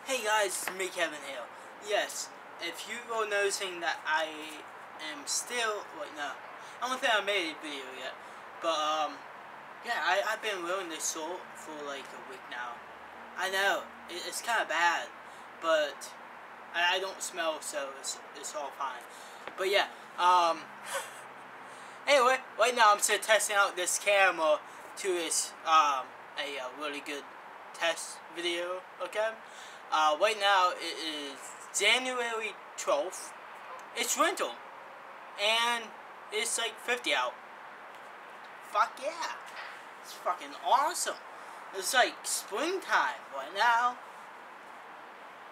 Hey guys, it's me Kevin here. Yes, if you are noticing that I am still, wait no, I don't think I made a video yet, but yeah, I've been wearing this salt for like a week now. I know, it's kind of bad, but I don't smell, so it's all fine. But yeah, anyway, right now I'm still testing out this camera to this, a really good test video, okay? Right now it is January 12th. It's winter, and it's like 50 out. Fuck yeah. It's fucking awesome. It's like springtime right now.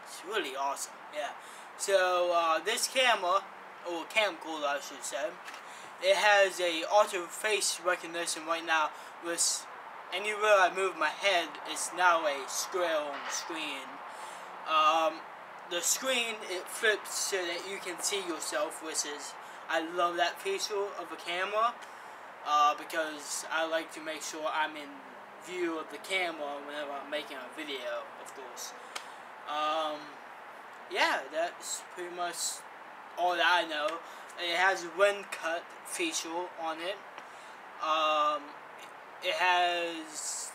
It's really awesome, yeah. So, this camera, or camcorder I should say, it has a auto face recognition right now, with anywhere I move my head, it's now a square on the screen. The screen, it flips so that you can see yourself, which is, I love that feature of a camera, because I like to make sure I'm in view of the camera whenever I'm making a video, of course. Yeah, that's pretty much all that I know. It has a wind cut feature on it. It has,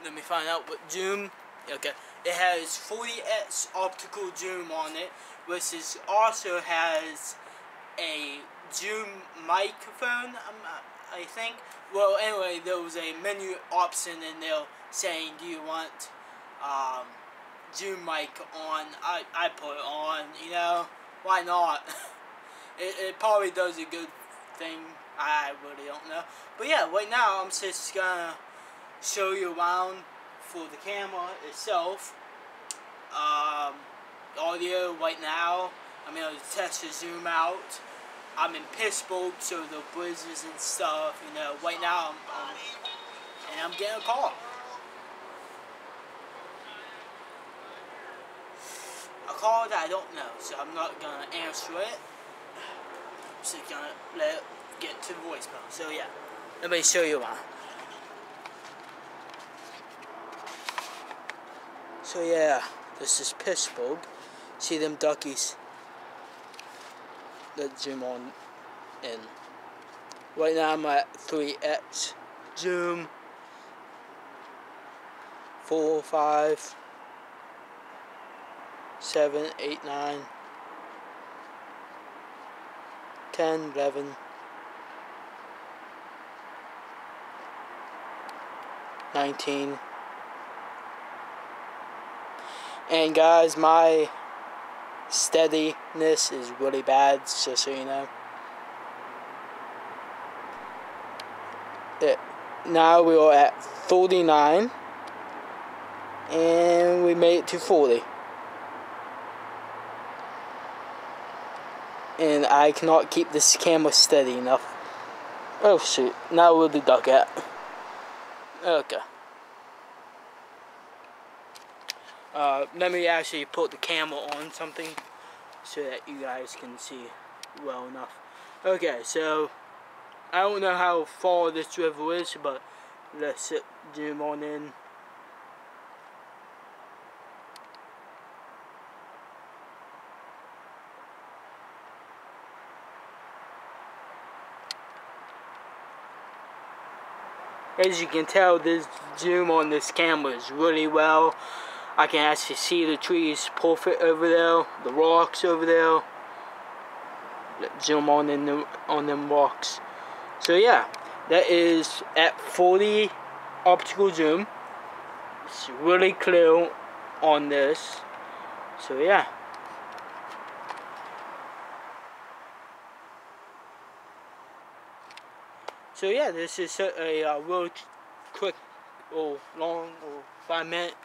let me find out what zoom. Okay, it has 40x optical zoom on it, which also has a zoom microphone, I think. Well, anyway, there was a menu option in there saying, do you want zoom mic on? I put it on, you know, why not? It probably does a good thing, I really don't know. But yeah, right now I'm just gonna show you around for the camera itself. Audio right now, I'm gonna test the zoom out. I'm in Pittsburgh, so the blizzards and stuff, you know, right now I'm getting a call. A call that I don't know, so I'm not gonna answer it. I'm just gonna let it get to the voicemail. So yeah, let me show you around. So yeah, this is Pittsburgh. See them duckies? Let's zoom on in. Right now I'm at 3x zoom. 4, 5, 7, 8, 9, 10, 11, 19. And guys, my steadiness is really bad, just so you know. Now we are at 39, and we made it to 40. And I cannot keep this camera steady enough. Oh shoot, now where the duck at? Okay. Let me actually put the camera on something so that you guys can see well enough. Okay, so I don't know how far this river is, but let's zoom on in. As you can tell, this zoom on this camera is really well. I can actually see the trees perfect over there, the rocks over there. Let's zoom on in on them rocks. So yeah, that is at 40 optical zoom. It's really clear on this. So yeah. So yeah, this is a real quick or long or 5-minute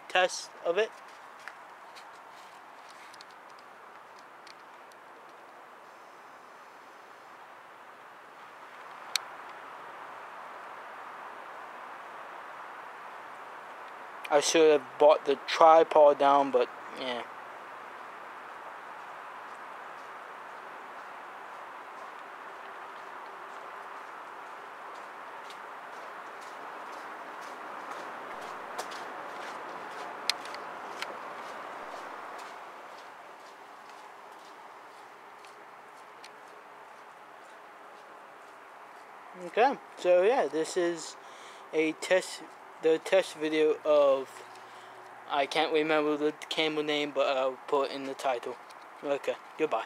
test of it. I should have bought the tripod down, but yeah. Okay, so yeah, this is the test video of, I can't remember the camera name, but I'll put it in the title. Okay, goodbye.